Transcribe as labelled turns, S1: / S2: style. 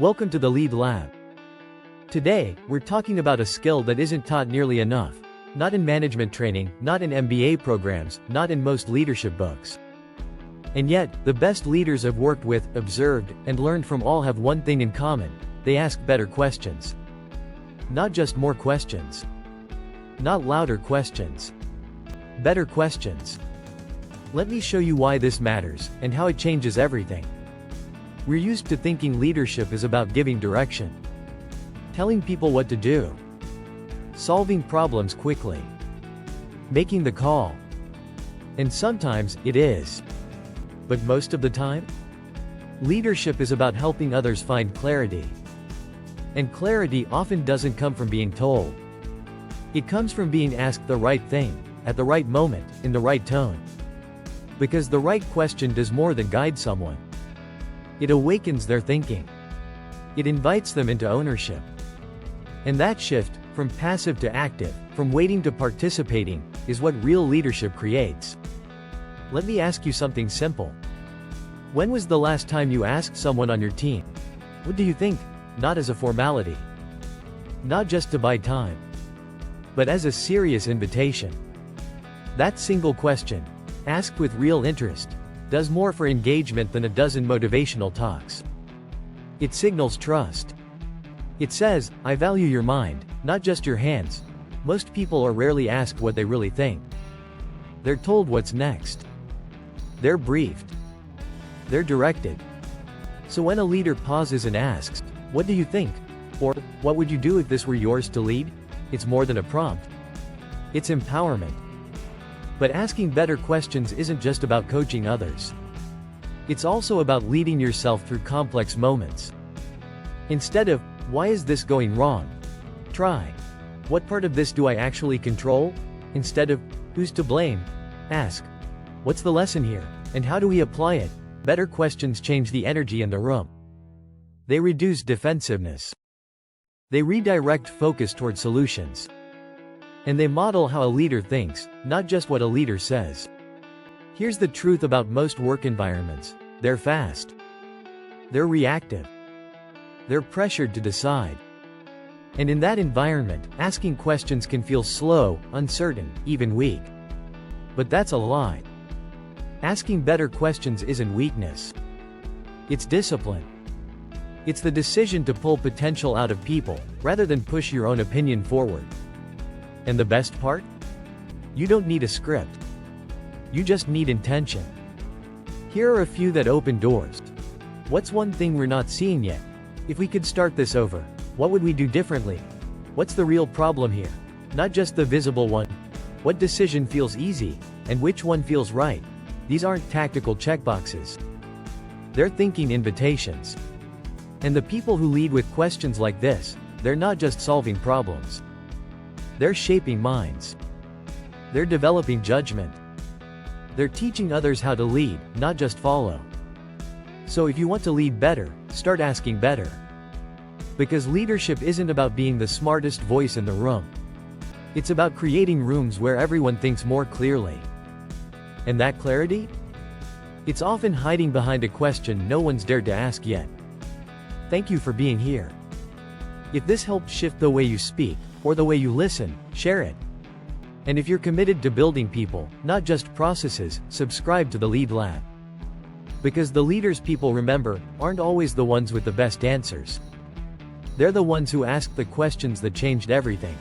S1: Welcome to the Lead Lab. Today, we're talking about a skill that isn't taught nearly enough. Not in management training, not in MBA programs, not in most leadership books. And yet, the best leaders I've worked with, observed, and learned from all have one thing in common: they ask better questions. Not just more questions. Not louder questions. Better questions. Let me show you why this matters, and how it changes everything. We're used to thinking leadership is about giving direction, telling people what to do, solving problems quickly, making the call. And sometimes, it is. But most of the time, leadership is about helping others find clarity. And clarity often doesn't come from being told. It comes from being asked the right thing, at the right moment, in the right tone. Because the right question does more than guide someone. It awakens their thinking. It invites them into ownership. And that shift, from passive to active, from waiting to participating, is what real leadership creates. Let me ask you something simple. When was the last time you asked someone on your team, "What do you think?" Not as a formality. Not just to buy time. But as a serious invitation. That single question, asked with real interest, does more for engagement than a dozen motivational talks. It signals trust. It says, "I value your mind, not just your hands." Most people are rarely asked what they really think. They're told what's next. They're briefed. They're directed. So when a leader pauses and asks, "What do you think?" or "What would you do if this were yours to lead?" it's more than a prompt. It's empowerment. But asking better questions isn't just about coaching others. It's also about leading yourself through complex moments. Instead of, "Why is this going wrong?" try, "What part of this do I actually control?" Instead of, "Who's to blame?" ask, "What's the lesson here, and how do we apply it?" Better questions change the energy in the room. They reduce defensiveness. They redirect focus toward solutions. And they model how a leader thinks, not just what a leader says. Here's the truth about most work environments: they're fast. They're reactive. They're pressured to decide. And in that environment, asking questions can feel slow, uncertain, even weak. But that's a lie. Asking better questions isn't weakness. It's discipline. It's the decision to pull potential out of people, rather than push your own opinion forward. And the best part? You don't need a script. You just need intention. Here are a few that open doors. What's one thing we're not seeing yet? If we could start this over, what would we do differently? What's the real problem here? Not just the visible one. What decision feels easy, and which one feels right? These aren't tactical checkboxes. They're thinking invitations. And the people who lead with questions like this, they're not just solving problems. They're shaping minds. They're developing judgment. They're teaching others how to lead, not just follow. So if you want to lead better, start asking better. Because leadership isn't about being the smartest voice in the room. It's about creating rooms where everyone thinks more clearly. And that clarity? It's often hiding behind a question no one's dared to ask yet. Thank you for being here. If this helped shift the way you speak, or the way you listen, share it. And if you're committed to building people, not just processes, subscribe to the Lead Lab. Because the leaders people remember aren't always the ones with the best answers. They're the ones who asked the questions that changed everything.